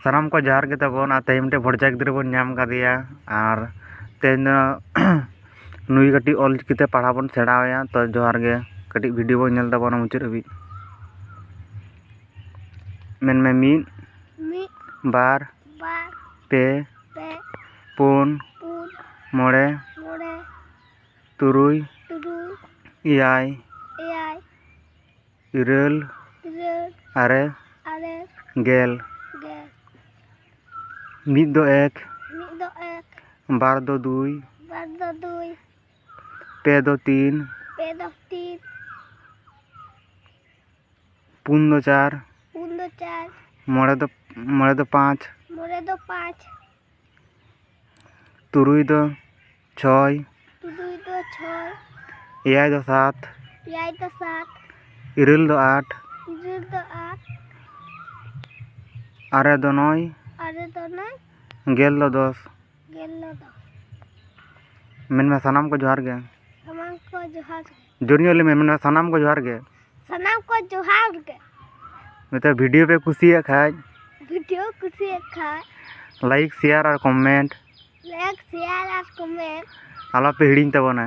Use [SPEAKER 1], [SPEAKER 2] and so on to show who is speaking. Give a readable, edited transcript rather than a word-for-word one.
[SPEAKER 1] सानाम को जोहार गे ताबोन आ तेहें मिटे भोरचा गिद्रा बोन नाम कादेया आर तेहें नुई कटी ऑलचिकीते पढ़ा बोन सेड़ाया तो जोहार गे कटी वीडियो बोन नेल ताबोना मुचाद हाबी मेन में मीद बार पे पुन मोड़े तुरुई इयाय इरल आरे गेल मीद दो एक बार दो दुई पे दो तीन पुन दो चार मोड़े दो पाँच तुरुई दो छय इयाय दो सात इरल दो आठ आरे दो नय गेल दो दस मेन में सानाम को जोहार गे जोरियोले में सानाम को जोहार गे मेते वीडियो पे कुसिया खाय लाइक शेयर और कमेंट आलो पे हिड़िंग ताबोना।